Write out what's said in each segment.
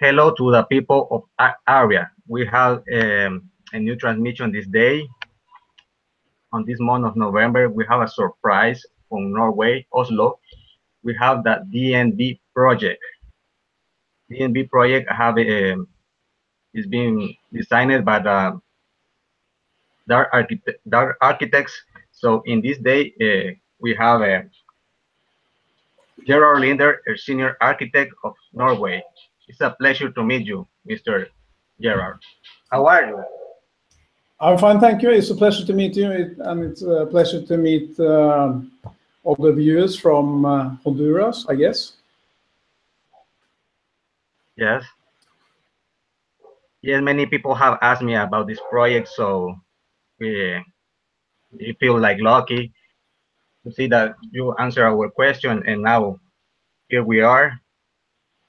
hello to the people of area. We have a new transmission this day. On this month of November, we have a surprise from Norway, Oslo. We have the DNB project. DNB project is being designed by the dark architects. So in this day, we have Gerard Linder, a senior architect of Norway. It's a pleasure to meet you, Mr. Gerard. How are you? I'm fine, thank you. It's a pleasure to meet you, and it's a pleasure to meet all the viewers from Honduras, I guess. Yes. Yes, many people have asked me about this project, so we feel like lucky to see that you answer our question, and now here we are,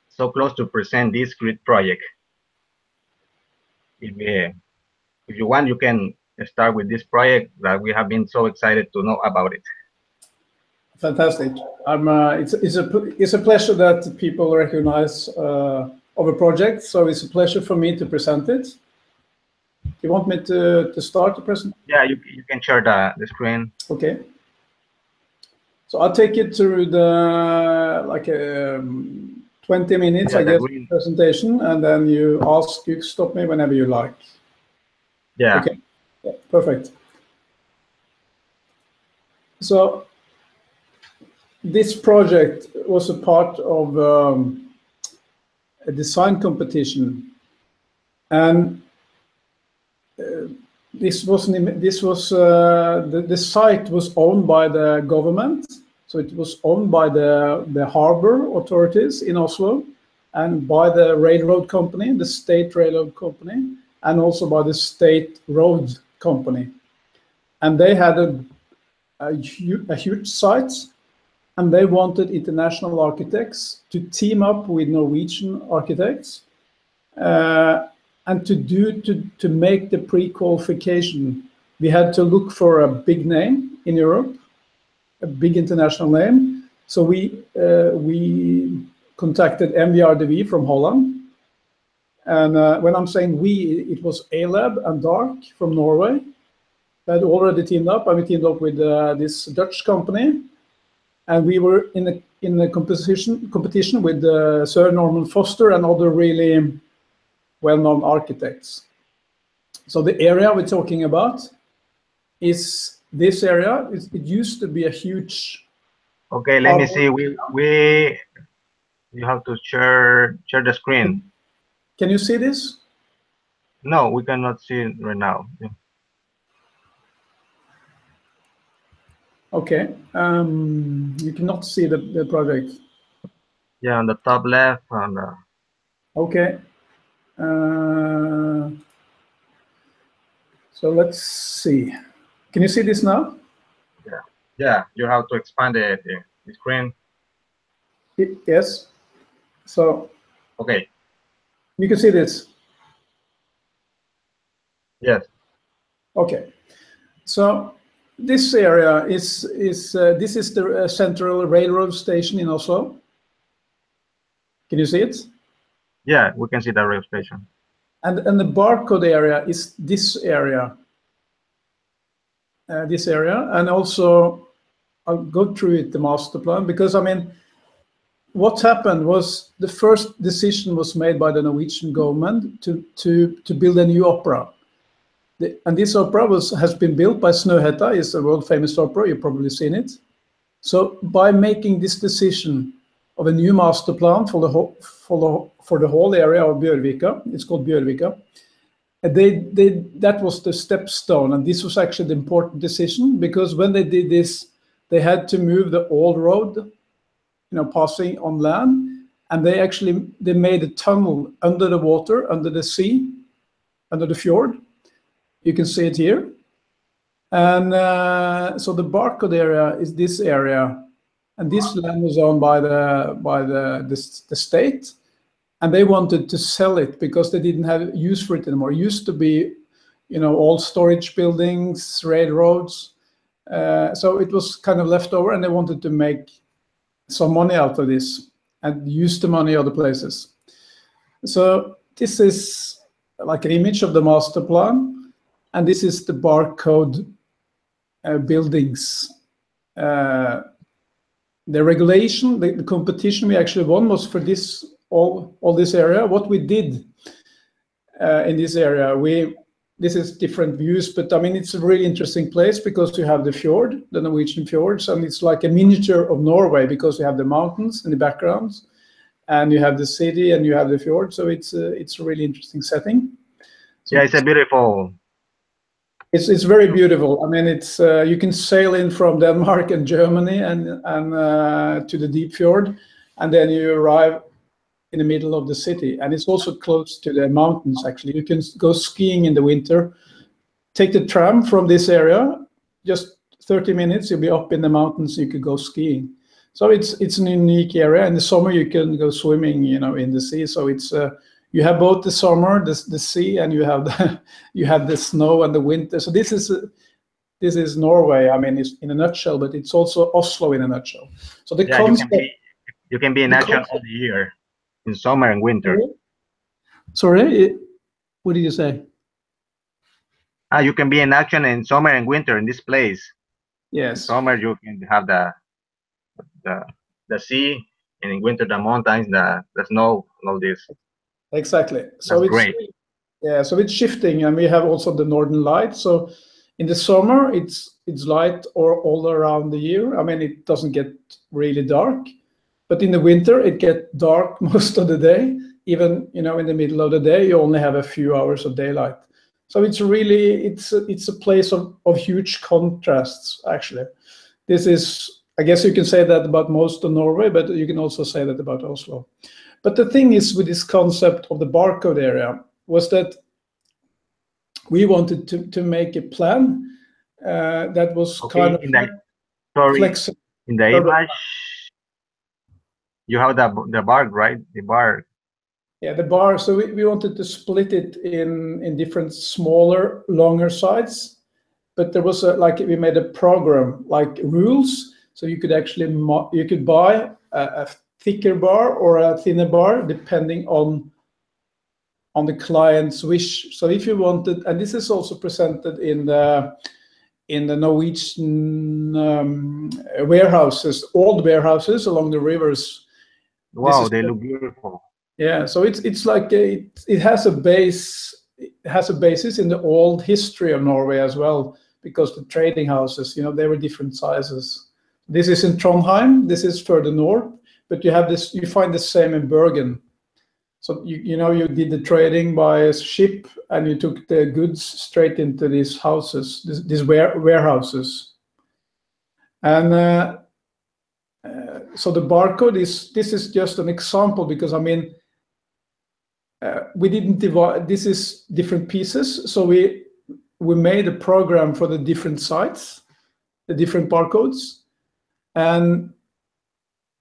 so close to present this great project. If you want, you can start with this project that we have been so excited to know about it. Fantastic. It's a pleasure that people recognize our project, so it's a pleasure for me to present it. You want me to start the presentation? Yeah, you can share the screen. Okay. So I'll take it through the 20 minutes, I guess, presentation, and then you stop me whenever you like. Yeah. Okay. Yeah, perfect. So this project was a part of a design competition, and the site was owned by the government, so it was owned by the harbor authorities in Oslo, and by the railroad company, the state railroad company, and also by the state road company. And they had a huge site, and they wanted international architects to team up with Norwegian architects and to make the pre-qualification. We had to look for a big name in Europe, a big international name. So we contacted MVRDV from Holland. And when I'm saying we, it was A-Lab and Dark from Norway. They had already teamed up, and we teamed up with this Dutch company. And we were in a competition with Sir Norman Foster and other really well-known architects. So the area we're talking about is this area. It used to be a huge... Okay, let me see. You have to share the screen. Can you see this? No, we cannot see it right now. Okay, you cannot see the project. Yeah, on the top left. Okay. So let's see. Can you see this now? Yeah. You have to expand the screen. Yes. So. Okay. You can see this. Yes. Okay. So this area is the central railroad station in Oslo. Can you see it? Yeah, we can see the rail station. And the barcode area is this area. And also I'll go through it, the master plan, because I mean, what happened was the first decision was made by the Norwegian government to build a new opera. And this opera has been built by Snøhetta. It's a world famous opera, you've probably seen it. So by making this decision of a new master plan for the whole area of Bjørvika, it's called Bjørvika, that was the stepstone, and this was actually the important decision, because when they did this, they had to move the old road, passing on land, and they made a tunnel under the water, under the sea, under the fjord. You can see it here. And so the barcode area is this area, and this land was owned by the state, and they wanted to sell it because they didn't have use for it anymore. It used to be, all storage buildings, railroads. So it was kind of left over, and they wanted to make some money out of this and use the money other places. So this is like an image of the master plan, and this is the barcode buildings. The regulation, the competition we actually won was for this all this area. What we did in this area, this is different views, but I mean it's a really interesting place because you have the fjord, the Norwegian fjords, and it's like a miniature of Norway because you have the mountains in the background, and you have the city and you have the fjord. So it's a really interesting setting. So yeah, it's a beautiful. It's very beautiful. I mean, it's you can sail in from Denmark and Germany and to the deep fjord, and then you arrive in the middle of the city. And it's also close to the mountains. Actually, you can go skiing in the winter. Take the tram from this area, just 30 minutes, you'll be up in the mountains. You could go skiing. So it's an unique area. In the summer, you can go swimming, in the sea. So it's you have both the summer, the sea, and you have the snow and the winter. So this is Norway. I mean, it's in a nutshell, but it's also Oslo in a nutshell. So the concept. You can be in action all the year, in summer and winter. Sorry, what did you say? You can be in action in summer and winter in this place. Yes. In summer you can have the sea, and in winter the mountains, the snow, and all this. Exactly. So that's great. Yeah, so it's shifting, and we have also the northern light. So in the summer it's light all around the year. I mean, it doesn't get really dark, but in the winter it gets dark most of the day. Even in the middle of the day you only have a few hours of daylight. So it's really it's a place of huge contrasts. Actually, this is, I guess you can say that about most of Norway, but you can also say that about Oslo. But the thing is with this concept of the barcode area was that we wanted to make a plan that was kind of flexible. In the image, you have the bar, right? The bar. Yeah, the bar. So we wanted to split it in different smaller, longer sites. But there was we made a program, like rules. So you could actually you could buy a thicker bar or a thinner bar depending on the client's wish. So if you wanted, and this is also presented in the Norwegian warehouses, old warehouses along the rivers. Wow, they look beautiful. Yeah, so it's like it has a base. It has a basis in the old history of Norway as well, because the trading houses, they were different sizes. This is in Trondheim. This is further north, but you have this. You find the same in Bergen. So you did the trading by ship, and you took the goods straight into these houses, these warehouses. And so the barcode this is just an example, because I mean we didn't divide. This is different pieces. So we made a program for the different sites, the different barcodes, and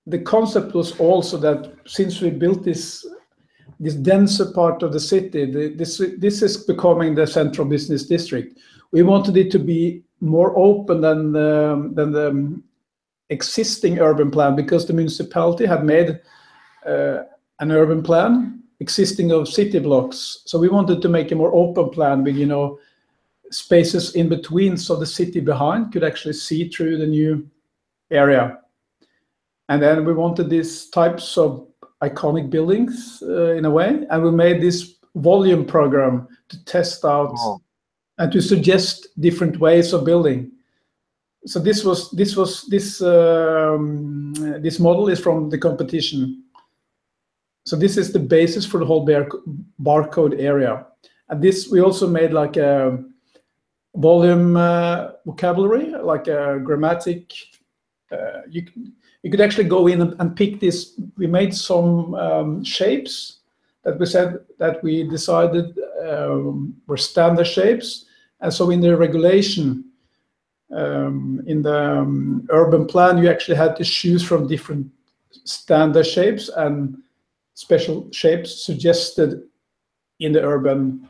the concept was also that since we built this denser part of the city, this is becoming the central business district. We wanted it to be more open than the existing urban plan, because the municipality had made an urban plan existing of city blocks. So we wanted to make a more open plan with spaces in between, so the city behind could actually see through the new area. And then we wanted these types of iconic buildings in a way, and we made this volume program to test out and to suggest different ways of building. So this model is from the competition. So this is the basis for the whole barcode area, and this we also made like a volume vocabulary, like a grammatic. You could actually go in and pick this. We made some shapes that we said that we decided were standard shapes, and so in the regulation, in the urban plan, you actually had to choose from different standard shapes and special shapes suggested in the urban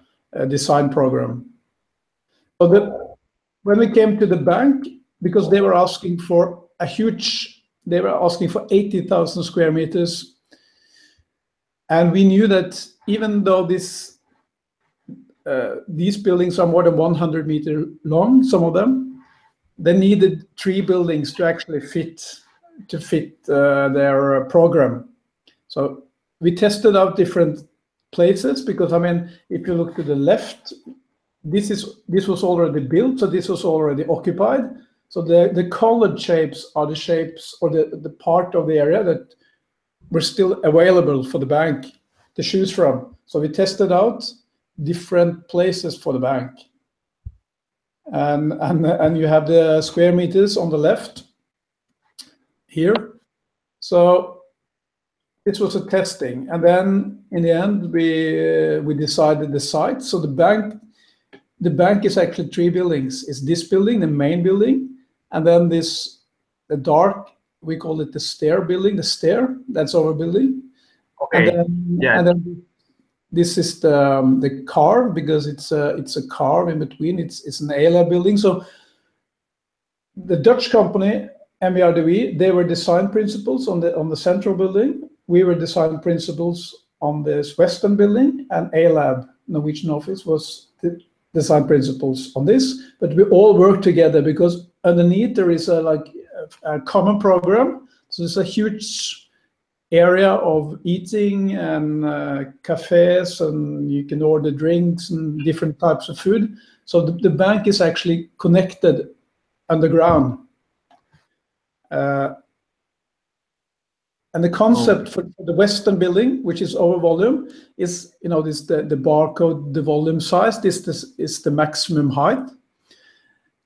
design program. So when we came to the bank, because they were asking for a huge. They were asking for 80,000 square meters, And we knew that even though these buildings are more than 100 meters long, some of them, they needed 3 buildings to actually fit their program. So we tested out different places, because I mean, if you look to the left, this was already built, so this was already occupied. So the colored shapes are the shapes, or the part of the area that were still available for the bank to choose from. So we tested out different places for the bank. And you have the square meters on the left here. So this was a testing, and then in the end we decided the site. So the bank is actually 3 buildings. It's this building, the main building, and then the dark, we call it the stair building, the stair, that's our building. Okay. And then this is the carve, because it's a carve in between. It's an ALA building. So the Dutch company MBRDV, they were design principals on the central building. We were design principals on this western building, and ALAB, Norwegian office, was the design principles on this. But we all work together, because underneath there is a common program. So there's a huge area of eating and cafes, and you can order drinks and different types of food. So the bank is actually connected underground. And the concept for the western building, which is our volume, is, this the barcode, the volume size. This is the maximum height.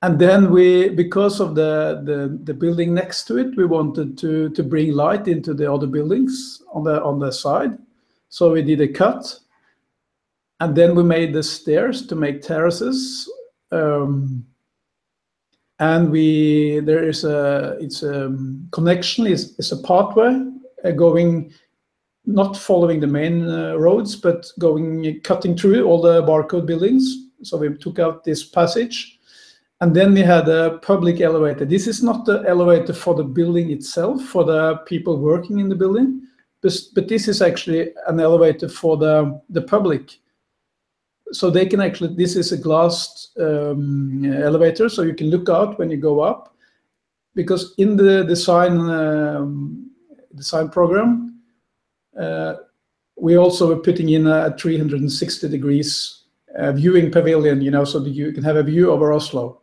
And then because of the building next to it, we wanted to bring light into the other buildings on the side. So we did a cut, and then we made the stairs to make terraces. And it's a connection, it's a pathway going, not following the main roads, but cutting through all the barcode buildings. So we took out this passage, and then we had a public elevator. This is not the elevator for the building itself, for the people working in the building, but this is actually an elevator for the public. So they can actually, this is a glass elevator, so you can look out when you go up, because in the design program, we also were putting in a 360 degrees viewing pavilion, so that you can have a view over Oslo.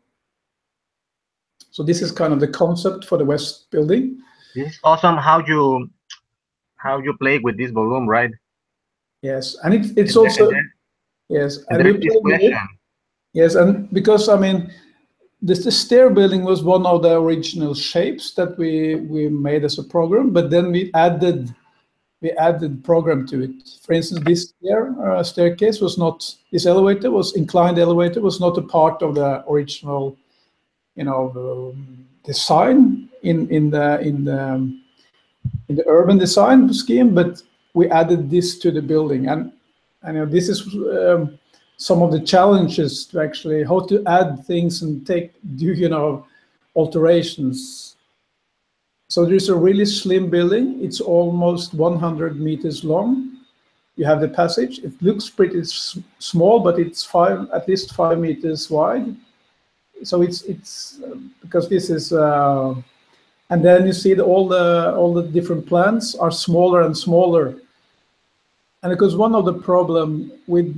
So this is kind of the concept for the West building. This is awesome how you play with this volume, right? Yes, and it's also. Yes, and we played with it. Yes, and because I mean, the stair building was one of the original shapes that we made as a program, but then we added program to it. For instance, this staircase was not. This elevator was inclined elevator was not a part of the original, design in the urban design scheme, but we added this to the building. And this is some of the challenges to actually how to add things and do alterations. So there's a really slim building. It's almost 100 meters long. You have the passage. It looks pretty small, but it's at least 5 meters wide. So it's because this is, and then you see all the different plans are smaller and smaller. And because one of the problem with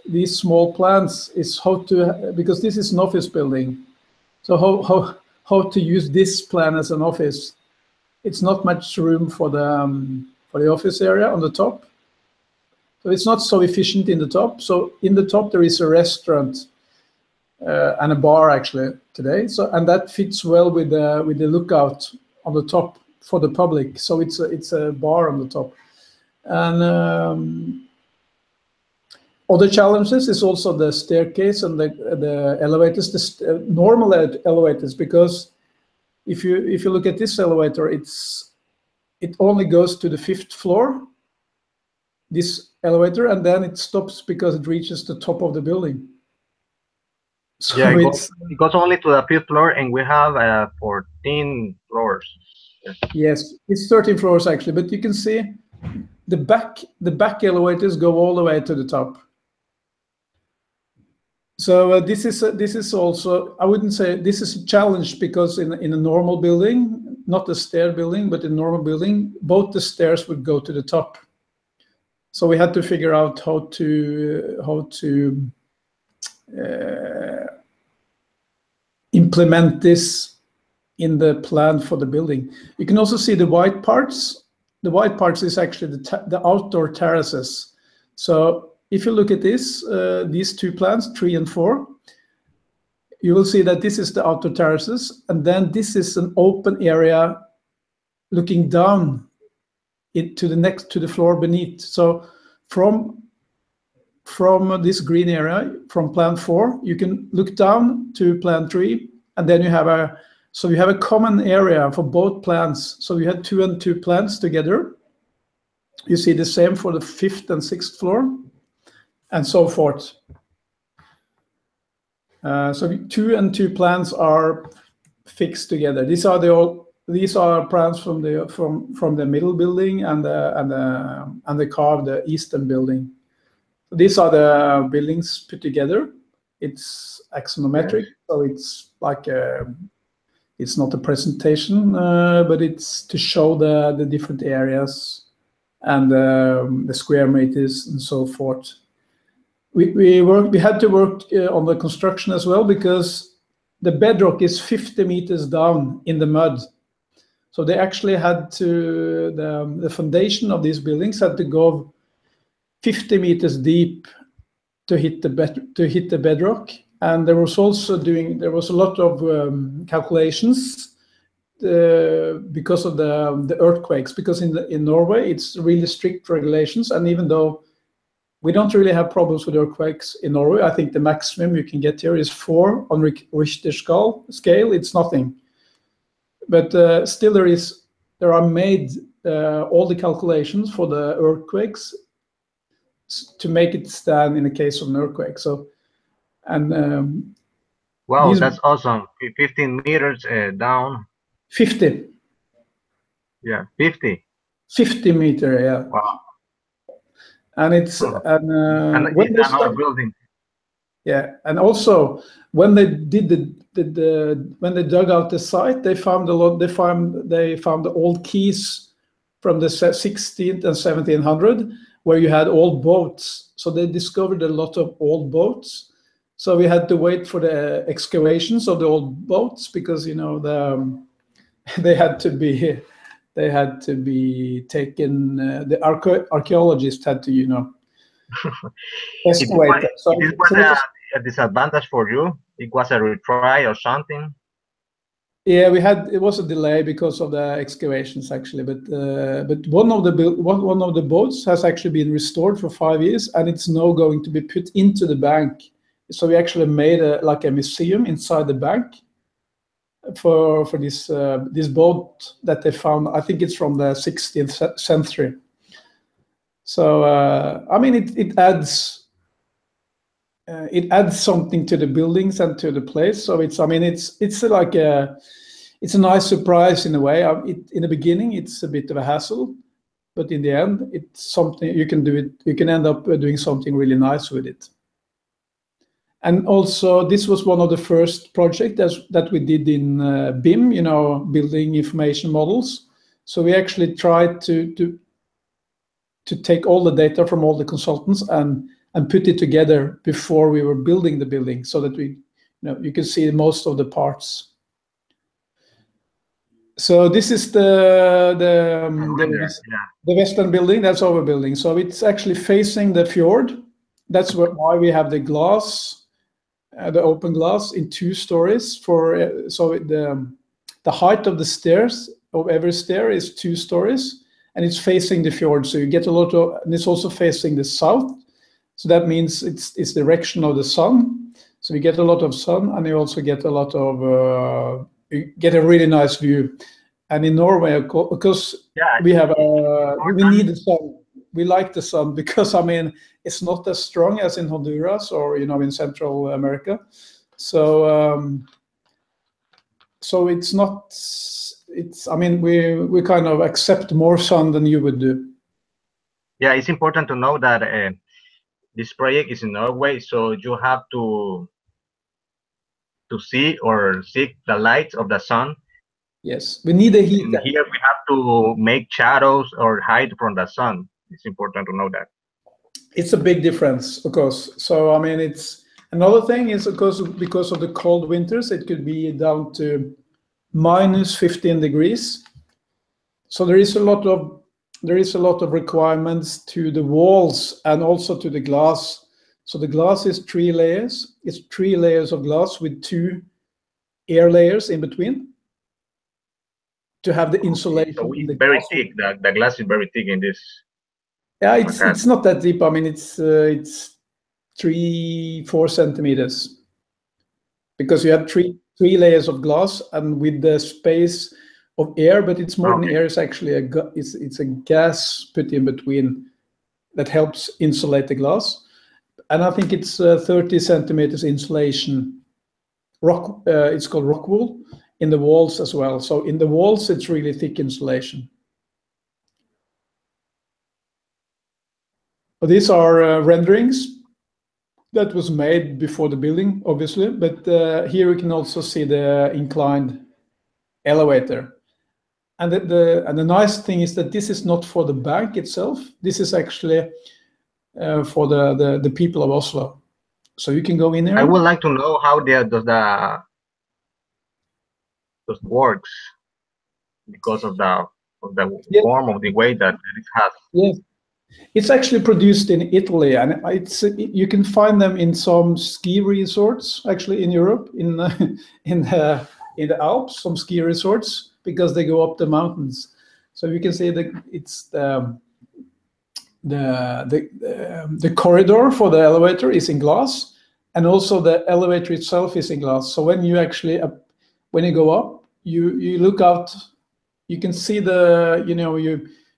these small plants is because this is an office building, so how to use this plan as an office. It's not much room for the office area on the top, so it's not so efficient in the top. So in the top there is a restaurant and a bar actually today. So and that fits well with the lookout on the top for the public. So it's a bar on the top. And other challenges is also the staircase and the elevators, the normal elevators, because if you look at this elevator, it only goes to the 5th floor, this elevator, and then it stops because it reaches the top of the building. So yeah, it goes only to the 5th floor, and we have 14 floors. Yes, it's 13 floors actually, but you can see the back elevators go all the way to the top. So this is also, I wouldn't say this is a challenge, because in a normal building, not a stair building, but in a normal building, both the stairs would go to the top. So we had to figure out how to implement this in the plan for the building. You can also see the white parts. The white parts is actually the outdoor terraces. So if you look at this, these two plans, 3 and 4, you will see that this is the outdoor terraces, and then this is an open area looking down to the floor beneath. So from this green area, from plan 4, you can look down to plan 3, and then you have a common area for both plans. So we had 2 and 2 plans together. You see the same for the 5th and 6th floor, and so forth. So 2 and 2 plans are fixed together. These are plans from the middle building and the carved the eastern building. These are the buildings put together. It's axonometric, so it's like it's not a presentation, but it's to show the different areas and the square meters and so forth. We had to work on the construction as well, because the bedrock is 50 meters down in the mud. So they actually had to, the foundation of these buildings had to go 50 meters deep to hit the bedrock. And there was a lot of calculations because of the earthquakes, because in Norway it's really strict regulations, and even though we don't really have problems with earthquakes in Norway, I think the maximum you can get here is 4 on Richter scale. It's nothing. But still there are made all the calculations for the earthquakes to make it stand in the case of an earthquake. So, and wow, that's awesome. 15 meters down. 50. Yeah, 50. 50 meter, yeah. Wow. And it's and when it's another building. Yeah, and also when they did when they dug out the site, they found a lot. They found the old quays from the 16th and 1700, where you had old boats. So they discovered a lot of old boats. So we had to wait for the excavations of the old boats, because they had to be taken. The archaeologists had to excavate them. So it was a disadvantage for you. It was a retry or something. Yeah, it was a delay because of the excavations, actually, but one of the boats has actually been restored for 5 years, and it's now going to be put into the bank. So we actually made a museum inside the bank for this boat that they found. I think it's from the 16th century. So I mean, it adds something to the buildings and to the place. So it's a nice surprise in a way. In the beginning, it's a bit of a hassle, but in the end, it's something you can do. You can end up doing something really nice with it. And also, this was one of the first projects that we did in BIM, building information models. So we actually tried to take all the data from all the consultants and put it together before we were building the building, so that you can see most of the parts. So this is the western building. That's our building. So it's actually facing the fjord. That's why we have the glass, the open glass in 2 stories. So the height of the stairs of every stair is 2 stories, and it's facing the fjord. So you get a lot of, and it's also facing the south. So that means it's direction of the sun. So you get a lot of sun, and you also get a lot of you get a really nice view. And in Norway, because we need the sun. We like the sun because, I mean, it's not as strong as in Honduras or in Central America. So it's not. I mean, we kind of accept more sun than you would do. Yeah, it's important to know that this project is in Norway, so you have to see or seek the light of the sun. Yes, we need a heat. And here we have to make shadows or hide from the sun. It's important to know that. It's a big difference, of course. So I mean, it's another thing is of course because of the cold winters, it could be down to minus 15 degrees. So there is a lot of requirements to the walls and also to the glass. So the glass is 3 layers. It's 3 layers of glass with 2 air layers in between to have the Okay, insulation so in it's the very glass. thick. The glass is very thick in this Yeah, facade. it's not that deep. I mean, it's 3-4 centimeters because you have three layers of glass and with the space of air, but it's more than Okay. air. It's actually it's a gas put in between that helps insulate the glass. And I think it's 30 centimeters insulation. It's called rock wool in the walls as well. So in the walls, it's really thick insulation. But these are renderings that was made before the building, obviously. But here we can also see the inclined elevator. And the nice thing is that this is not for the bank itself. This is actually for the people of Oslo. So you can go in I here. would like to know how does works because of the Yeah, form of the way that it has. yeah. It's actually produced in Italy, and you can find them in some ski resorts actually in Europe, in in the Alps, some ski resorts because they go up the mountains. So you can see that it's the corridor for the elevator is in glass, and also the elevator itself is in glass. So when you actually when you go up, you look out, you can see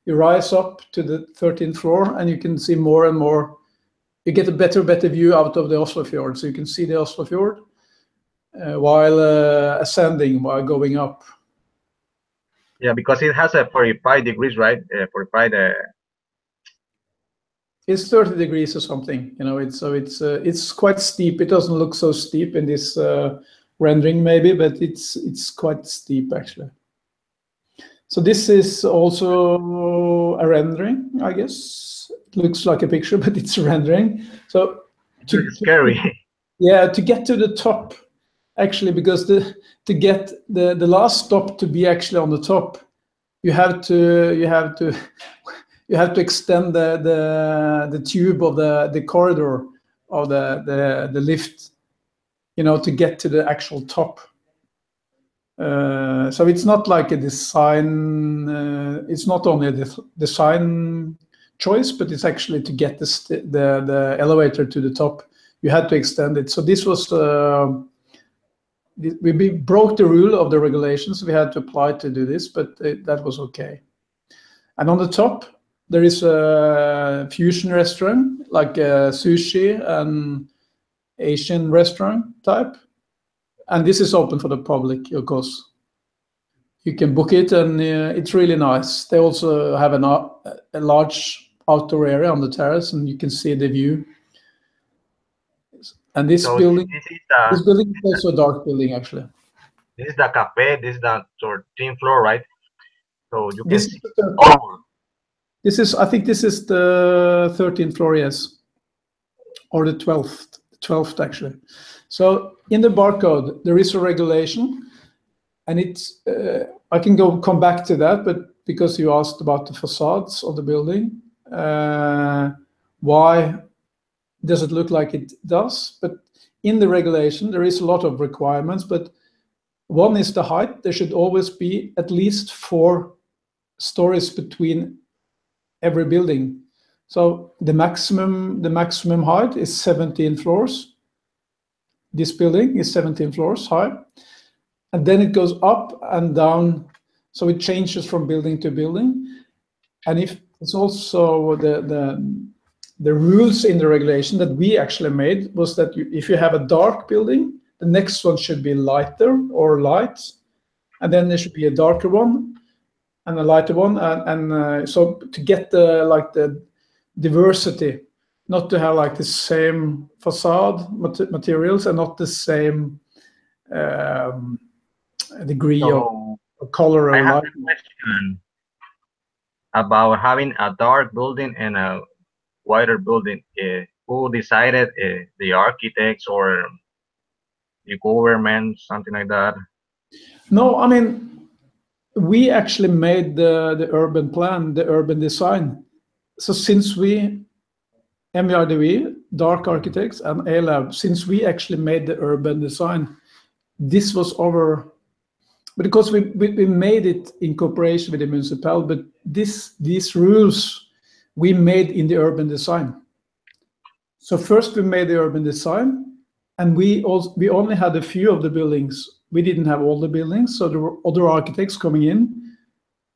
you rise up to the 13th floor, and you can see more and more. You get a better view out of the Oslo fjord, so you can see the Oslo fjord while ascending, while going up. Yeah, because it has a 45 degrees, right? 45. It's 30 degrees or something, it's quite steep. It doesn't look so steep in this rendering maybe, but it's quite steep actually. So this is also a rendering, I guess. It looks like a picture, but it's a rendering. So It's scary. to get to the top, actually, because to get the last stop to be actually on the top, you have to you have to extend the tube of the corridor of the lift, to get to the actual top. So it's not like a design. It's not only a design choice, but it's actually to get the elevator to the top. You had to extend it. So this was we broke the rule of the regulations. We had to apply to do this, but that was okay. And on the top there is a fusion restaurant, like a sushi and Asian restaurant type. And this is open for the public, of course. You can book it, and it's really nice. They also have a large outdoor area on the terrace, and you can see the view. And this So building, this is this building is also a dark building, actually. this is the cafe. This is the 13th floor, right? So you can This see all. I think this is the 13th floor, yes, or the 12th actually. So in the barcode there is a regulation, and it's I can come back to that, but because you asked about the facades of the building, why does it look like it does? But in the regulation there is a lot of requirements, but one is the height. There should always be at least 4 stories between every building. So the maximum height is 17 floors. This building is 17 floors high, and then it goes up and down, so it changes from building to building. And if it's also the rules in the regulation that we actually made was that if you have a dark building, the next one should be lighter or light, and then there should be a darker one and a lighter one, and so to get the diversity, not to have like the same facade materials and not the same degree So of color I or have light. a question about having a dark building and a wider building. Who decided? The architects or the government, something like that? No, I mean, we actually made the urban plan, the urban design. So since MERDV, Dark Architects, and A-Lab, since we actually made the urban design, this was our, because we made it in cooperation with the municipality, but these rules we made in the urban design. So first we made the urban design, and we only had a few of the buildings. We didn't have all the buildings, so there were other architects coming in.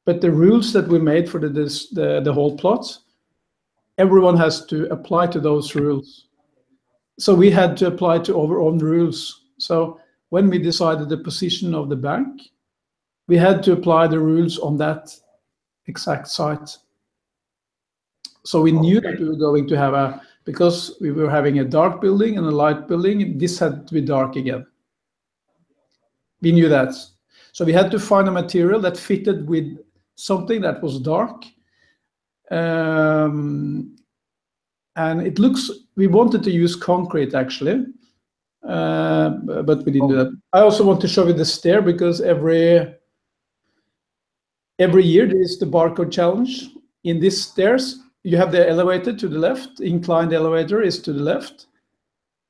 But the rules that we made for the whole plot, everyone has to apply to those rules. So we had to apply to our own rules. So when we decided the position of the bank, we had to apply the rules on that exact site. So we knew that we were going to have because we were having a dark building and a light building, this had to be dark again. We knew that. So we had to find a material that fitted with something that was dark. And we wanted to use concrete actually, but we didn't do that. I also want to show you the stair because every year there is the barcode challenge. In these stairs, you have the elevator to the left, inclined elevator is to the left.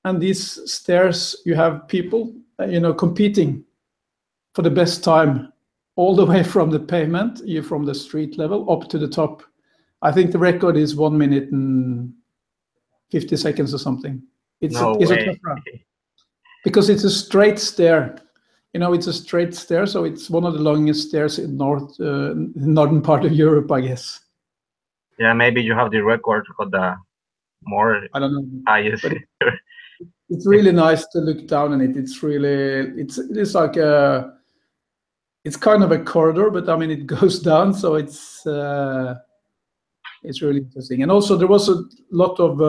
And these stairs, you have people, competing for the best time all the way from the pavement, from the street level up to the top. I think the record is 1 minute and 50 seconds or something. It's a tough run. Because it's a straight stair. It's a straight stair, so it's one of the longest stairs in northern part of Europe, I guess. Yeah, maybe you have the record for the more. I don't know. Highest. But it's really nice to look down on it. It's like it's kind of a corridor, but I mean it goes down, so it's really interesting. And also there was a lot of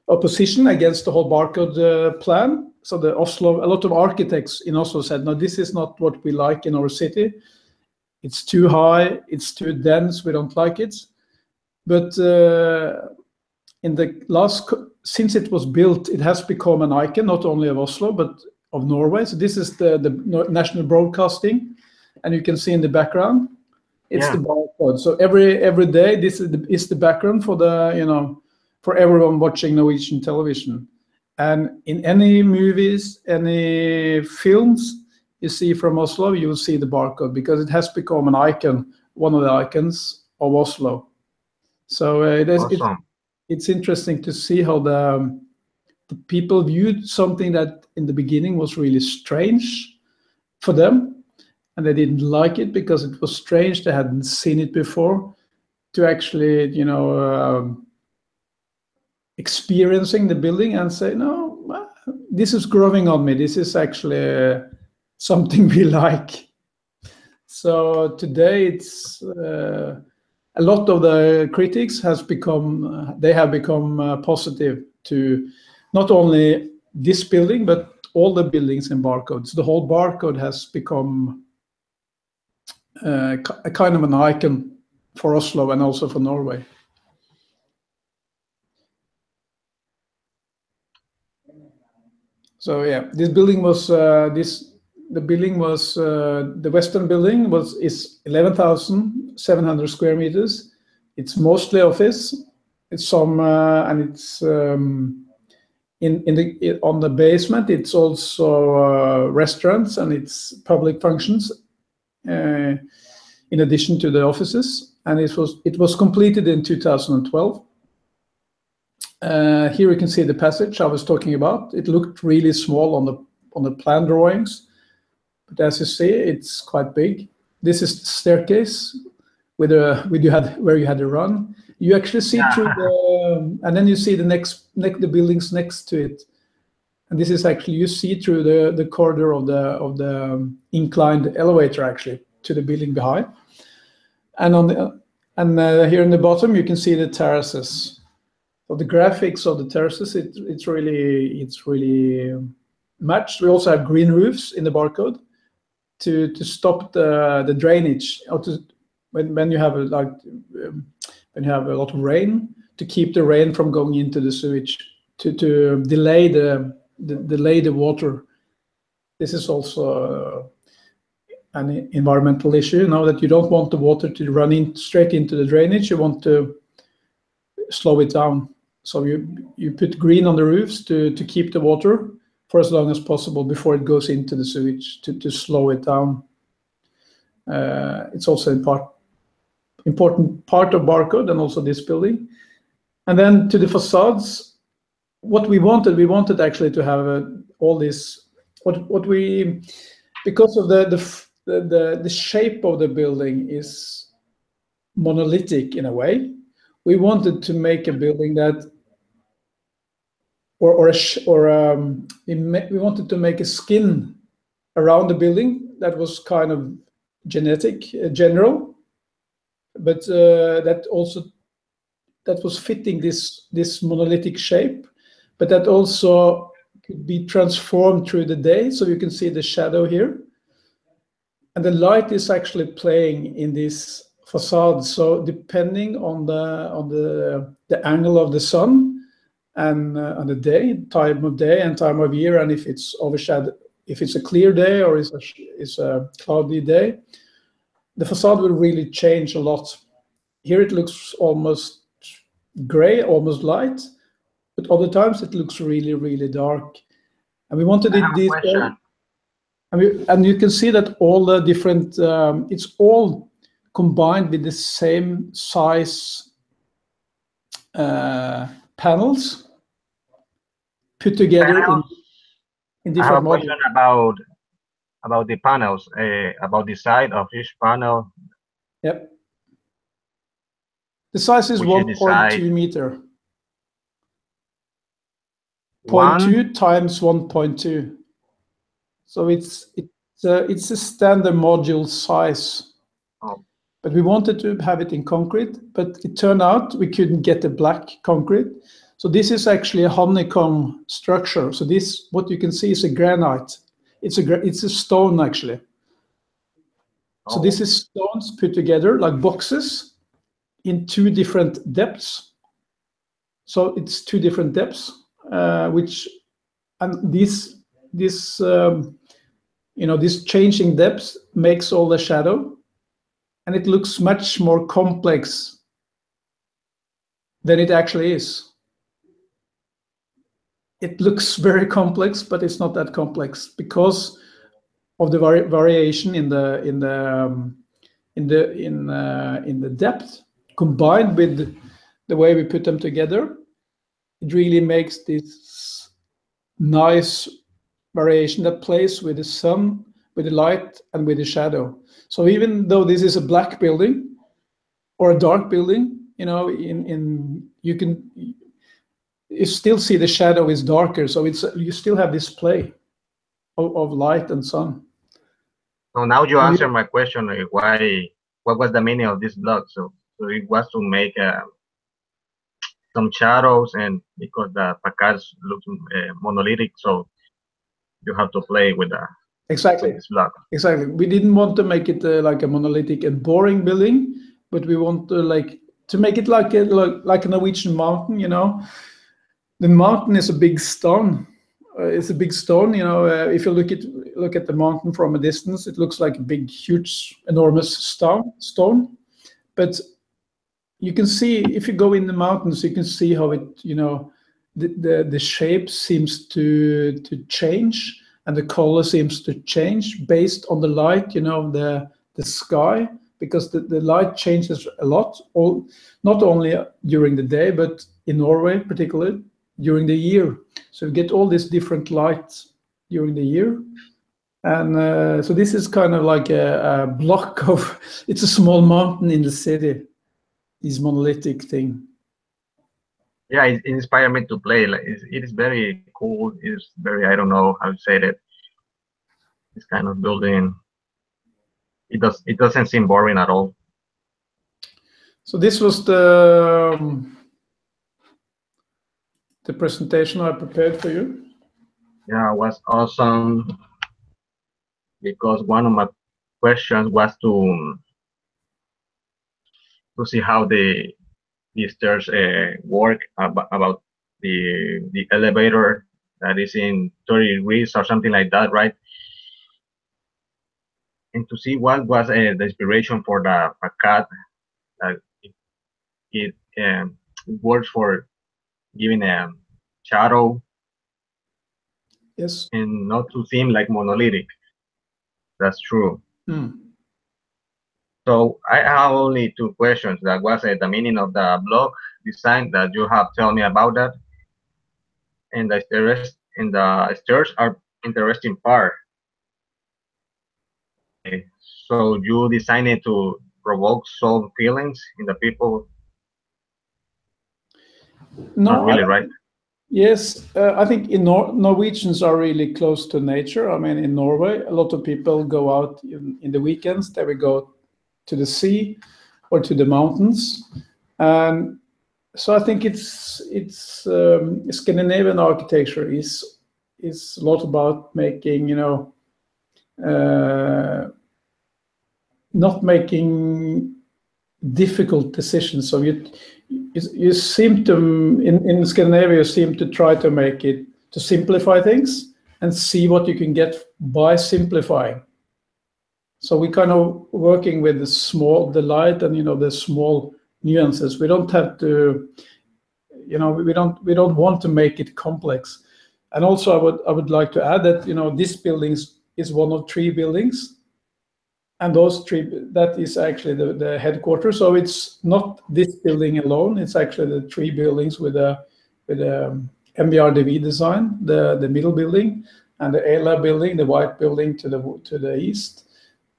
opposition against the whole barcode plan. So a lot of architects in Oslo said, no, this is not what we like in our city. It's too high, it's too dense, we don't like it. But since it was built, it has become an icon, not only of Oslo, but of Norway. So this is the national broadcasting, and you can see in the background, it's the barcode. So every day, this is the background for for everyone watching Norwegian television. And in any movies, any films you see from Oslo, you will see the barcode because it has become an icon, one of the icons of Oslo. So it's interesting to see how the people viewed something that in the beginning was really strange for them, and they didn't like it because it was strange, they hadn't seen it before, to actually, experiencing the building and say, no, this is growing on me. This is actually something we like. So today it's a lot of the critics have become positive to not only this building, but all the buildings in barcodes. The whole barcode has become a kind of an icon for Oslo and also for Norway. So yeah, this building was the western building is 11,700 square meters. It's mostly office. It's some and it's on the basement. It's also restaurants and it's public functions in addition to the offices. And it was completed in 2012. Here you can see the passage I was talking about. It looked really small on the plan drawings, but as you see, it's quite big. This is the staircase where you had to run. You actually see through and then you see the buildings next to it. And this is actually, you see through the corridor of the inclined elevator actually to the building behind. And here in the bottom, you can see the terraces. So the graphics of the terraces, it's really matched. We also have green roofs in the barcode to stop the drainage, or when you have a lot of rain, to keep the rain from going into the sewage, to delay the water. This is also an environmental issue. Now that you don't want the water to run straight into the drainage, you want to slow it down. So you put green on the roofs to keep the water for as long as possible before it goes into the sewage, to slow it down. It's also important part of barcode, and also this building. And then to the facades, what we wanted actually to have all this, because of the shape of the building is monolithic in a way. We wanted to make a building that, we wanted to make a skin around the building that was kind of general, but that was fitting this monolithic shape, but that also could be transformed through the day. So you can see the shadow here, and the light is actually playing in this facade. So depending on the angle of the sun, and on the time of day and time of year, and if it's overshadowed, if it's a clear day or it's a cloudy day, the facade will really change a lot. Here it looks almost gray, almost light, but other times it looks really, really dark. And we wanted it this way. And you can see that all the different, it's all combined with the same size panels put together in different modules. I have a question about the panels, about the size of each panel. Yep. The size is 1.2 meter. 0.2 times 1.2. So it's a standard module size. Oh. But we wanted to have it in concrete, but it turned out we couldn't get the black concrete. So this is actually a honeycomb structure. So this, what you can see, is a granite. It's a stone actually. Oh. So this is stones put together like boxes in 2 different depths. So it's 2 different depths, this changing depth makes all the shadow, and it looks much more complex than it actually is. It looks very complex, but it's not that complex because of the variation in the depth, combined with the way we put them together. It really makes this nice variation that plays with the sun, with the light, and with the shadow. So even though this is a black building or a dark building, you still see the shadow is darker. So you still have this play of light and sun. So now you answer my question: what was the meaning of this block? So it was to make some shadows, and because the facades look monolithic, so you have to play with this block. Exactly. We didn't want to make it like a monolithic and boring building, but we want to make it like a Norwegian mountain. The mountain is a big stone. It's a big stone. If you look at the mountain from a distance, it looks like a big, huge, enormous stone. But you can see, if you go in the mountains, you can see how it, the shape seems to change, and the color seems to change based on the light, the sky, because the light changes a lot, not only during the day, but in Norway particularly during the year. So you get all these different lights during the year. And so this is kind of like a block of, it's a small mountain in the city, this monolithic thing. Yeah, it inspired me to play. It is very cool. It's very, I don't know how to say that. This kind of building, it doesn't seem boring at all. So this was the presentation I prepared for you. Yeah, it was awesome because one of my questions was to see how the stairs work, about the elevator that is in 30 degrees or something like that, right? And to see what was the inspiration for the facade, that it works for giving a shadow Yes. and not to seem like monolithic. That's true. So I have only two questions. That was the meaning of the block design that you have told me about that, and the stairs are interesting part. So you designed it to provoke some feelings in the people? No, Not really, right? Yes, I think Norwegians are really close to nature. I mean, in Norway, a lot of people go out in the weekends. They will go to the sea or to the mountains, and so I think it's Scandinavian architecture is a lot about making, not making difficult decisions. So you seem to, in Scandinavia, you seem to try to make it, to simplify things and see what you can get by simplifying. So we kind of working with the light and, the small nuances. We don't have to, we don't want to make it complex. And also I would like to add that, this building is one of 3 buildings. And those 3, that is actually the headquarters. So it's not this building alone. It's actually the 3 buildings with a MBRDV design, the middle building, and the A-lab building, the white building to the east.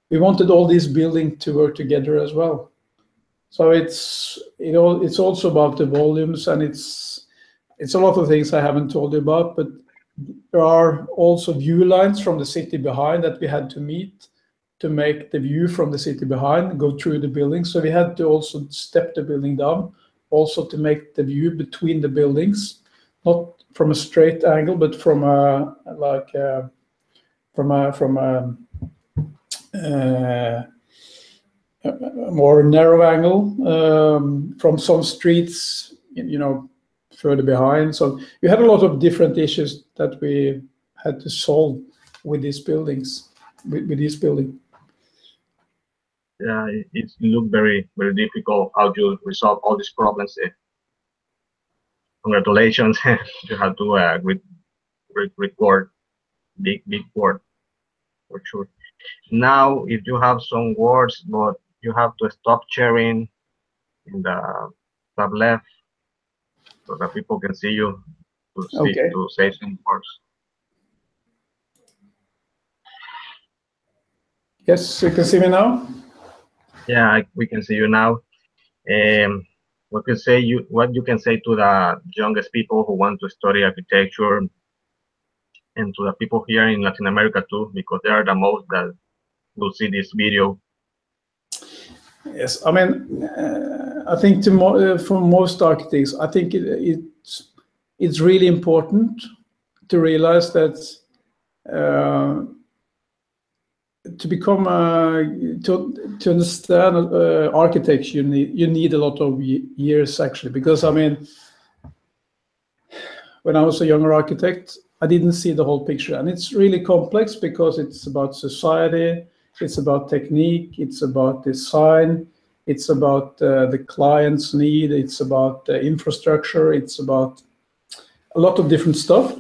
We wanted all these buildings to work together as well. So it's also about the volumes, and it's a lot of things I haven't told you about, but there are also view lines from the city behind that we had to meet to make the view from the city behind go through the building. So we had to also step the building down, also to make the view between the buildings, not from a straight angle, but from a more narrow angle, from some streets, further behind. So we had a lot of different issues that we had to solve with these buildings, with this building. Yeah, it looked very, very difficult how you resolve all these problems. Congratulations, you have to record big word for sure. Now, if you have some words, but you have to stop sharing in the top left so that people can see you to say some words. Yes, you can see me now. Yeah, we can see you now. What you can say to the youngest people who want to study architecture, and to the people here in Latin America too, because they are the most that will see this video. Yes, I mean, I think for most architects, I think it's really important to realize that to become to understand architecture, you need a lot of years actually, because I mean, when I was a younger architect, I didn't see the whole picture, and it's really complex because it's about society, it's about technique, it's about design, it's about the client's need, it's about infrastructure, it's about a lot of different stuff.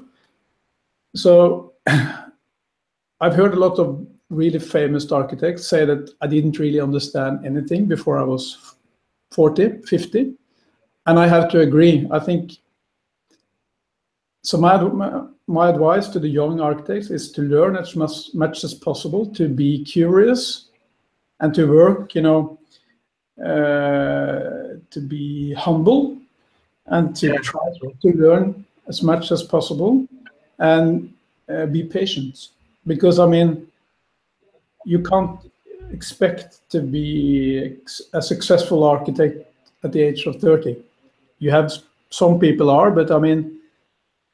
So I've heard a lot of really famous architects say that I didn't really understand anything before I was 40, 50. And I have to agree. I think, so my advice to the young architects is to learn as much as possible, to be curious and to work, to be humble and to try to learn as much as possible and be patient. Because, I mean, you can't expect to be a successful architect at the age of 30. You have some people are, but I mean,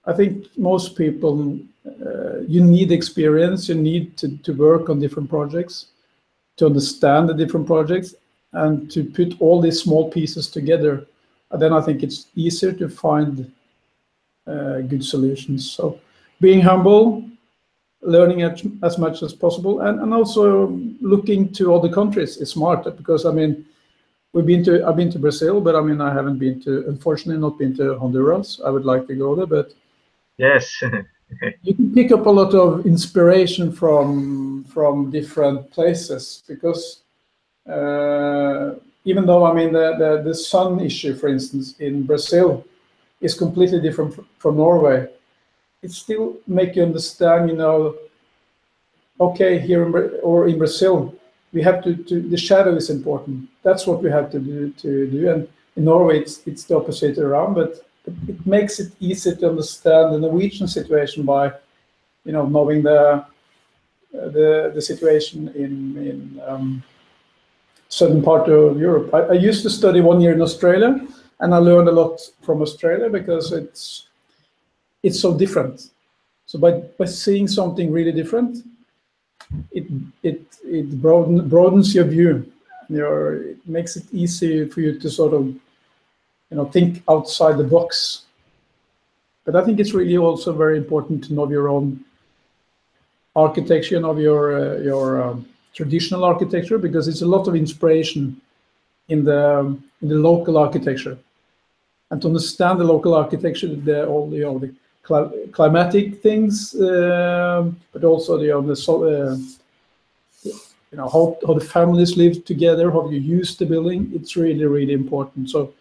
I think most people, you need experience, you need to work on different projects, to understand the different projects, and to put all these small pieces together. And then I think it's easier to find good solutions. So being humble, learning as much as possible, and also looking to other countries is smart, because I mean, I've been to Brazil, but I mean, I haven't been to, unfortunately, not been to Honduras. I would like to go there, but yes. you can pick up a lot of inspiration from different places, because even though I mean the sun issue, for instance, in Brazil is completely different from Norway, it still make you understand, you know, okay, here in Brazil, we have to the shadow is important. That's what we have to do. And in Norway, it's the opposite around. But it makes it easy to understand the Norwegian situation by, you know, knowing the situation in southern part of Europe. I used to study 1 year in Australia, and I learned a lot from Australia because it's so different. So by seeing something really different, it broadens your view. It makes it easy for you to sort of, you know, think outside the box. But I think it's really also very important to know your own architecture and of your traditional architecture, because it's a lot of inspiration in the local architecture, and to understand the local architecture, all the climatic things, but also you know, how the families live together, how you use the building. It's really, really important. So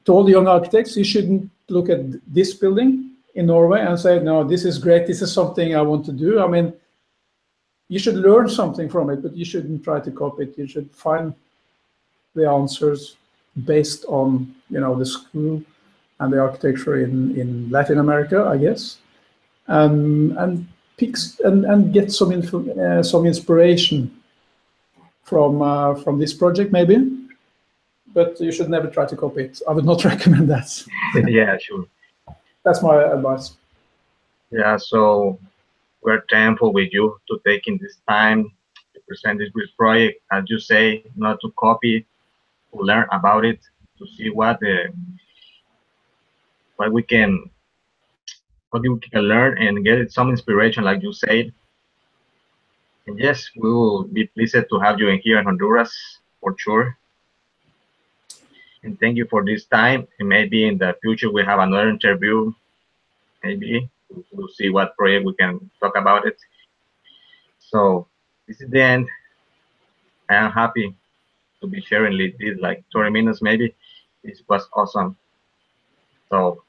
to all the young architects, you shouldn't look at this building in Norway and say, no, this is great, this is something I want to do. I mean, you should learn something from it, but you shouldn't try to copy it. You should find the answers based on, you know, the school and the architecture in Latin America, I guess, and get some inspiration from this project maybe, but you should never try to copy it. I would not recommend that. Yeah, sure. That's my advice. Yeah, so we're thankful with you to taking this time to present this great project, as you say, not to copy, to learn about it, to see what we can learn and get some inspiration, like you said. And yes, we will be pleased to have you in here in Honduras for sure. And thank you for this time. And maybe in the future we have another interview. Maybe we'll see what project we can talk about it. So this is the end. I am happy to be sharing this like 20 minutes maybe. This was awesome. So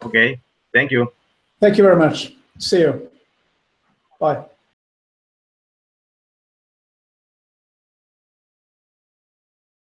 okay, thank you. Thank you very much. See you. Bye.